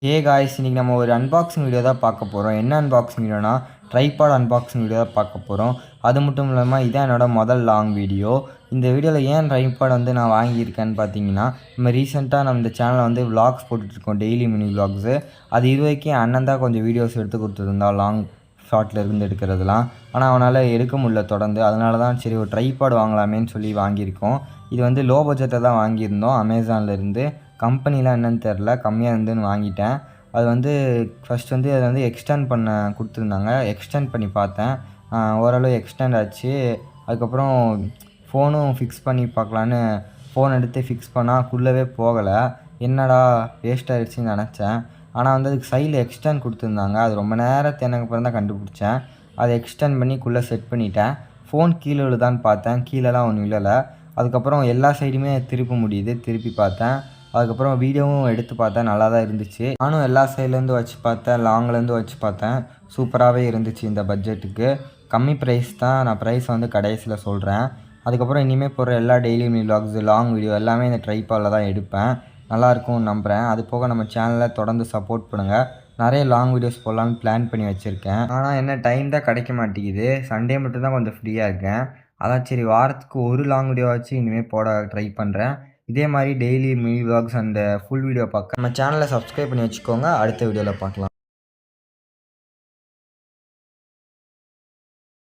ஏ guys இன்றைக்கி நம்ம ஒரு அன்பாக்சிங் வீடியோ தான் பார்க்க போகிறோம். என்ன அன்பாக்சிங் வீடியோனா ட்ரைபாட் அன்பாக்சிங் வீடியோ தான் பார்க்க போகிறோம். அது மட்டும் இல்லாமல் இதான் என்னோடய முதல் லாங் வீடியோ. இந்த வீடியோவில் ஏன் ட்ரைபாட் நான் வாங்கியிருக்கேன்னு பார்த்தீங்கன்னா, நம்ம ரீசெண்டாக இந்த சேனலில் விலாக்ஸ் போட்டுட்ருக்கோம், டெய்லி மினி விலாக்ஸு. அது இது வரைக்கும் என் அண்ணன் தான் கொஞ்சம் வீடியோஸ் எடுத்து கொடுத்துருந்தான், லாங் ஷார்ட்டில் இருந்து எடுக்கிறதுலாம். ஆனால் அவனால் எடுக்க முடியல தொடர்ந்து. அதனால தான் சரி ஒரு ட்ரைபாட் வாங்கலாமேன்னு சொல்லி வாங்கியிருக்கோம். இது லோ பட்ஜெட்டில் தான் வாங்கியிருந்தோம் அமேசான்லேருந்து. கம்பெனிலாம் என்னென்னு தெரில, கம்மியாக இருந்துன்னு வாங்கிட்டேன். அது ஃபஸ்ட் அதை எக்ஸ்டெண்ட் பண்ண கொடுத்துருந்தாங்க. எக்ஸ்டெண்ட் பண்ணி பார்த்தேன், ஓரளவு எக்ஸ்டெண்ட் ஆச்சு. அதுக்கப்புறம் ஃபோனும் ஃபிக்ஸ் பண்ணி பார்க்கலான்னு ஃபோன் எடுத்து ஃபிக்ஸ் பண்ணால் குள்ளவே போகலை. என்னடா வேஸ்ட் ஆகிடுச்சின்னு நினச்சேன். ஆனால் அதுக்கு சைடில் எக்ஸ்டெண்ட் கொடுத்துருந்தாங்க. அது ரொம்ப நேரம் எனக்கு அப்புறம் தான் கண்டுபிடிச்சேன். அதை எக்ஸ்டெண்ட் பண்ணி குள்ளே செட் பண்ணிட்டேன். ஃபோன் கீழே விழுதான்னு பார்த்தேன், கீழெலாம் ஒன்றும் விழலை. அதுக்கப்புறம் எல்லா சைடுமே திருப்ப முடியுது, திருப்பி பார்த்தேன். அதுக்கப்புறம் வீடியோவும் எடுத்து பார்த்தேன், நல்லா தான் இருந்துச்சு. நானும் எல்லா சைட்லேருந்து வச்சு பார்த்தேன், லாங்லேருந்து வச்சு பார்த்தேன். சூப்பராகவே இருந்துச்சு இந்த பட்ஜெட்டுக்கு. கம்மி ப்ரைஸ் தான். நான் ப்ரைஸ் கடைசியில் சொல்கிறேன். அதுக்கப்புறம் இனிமேல் போகிற எல்லா டெய்லி விலாக்ஸ், லாங் வீடியோ எல்லாமே இந்த ட்ரைபாடில் தான் எடுப்பேன். நல்லாயிருக்கும்னு நம்புகிறேன். அது போக நம்ம சேனலில் தொடர்ந்து சப்போர்ட் பண்ணுங்கள். நிறைய லாங் வீடியோஸ் போடலான்னு பிளான் பண்ணி வச்சுருக்கேன். ஆனால் என்ன டைம் தான் கிடைக்க மாட்டேங்குது. சண்டே மட்டும் தான் கொஞ்சம் ஃப்ரீயாக இருக்கேன். அதான் சரி வாரத்துக்கு ஒரு லாங் வீடியோ வச்சு இனிமேல் போட ட்ரை பண்ணுறேன். இதே மாதிரி daily mini vlogs and full video பார்க்க நம்ம சேனலை சப்ஸ்கிரைப் பண்ணி வச்சுக்கோங்க. அடுத்த வீடியோவில் பார்க்கலாம்.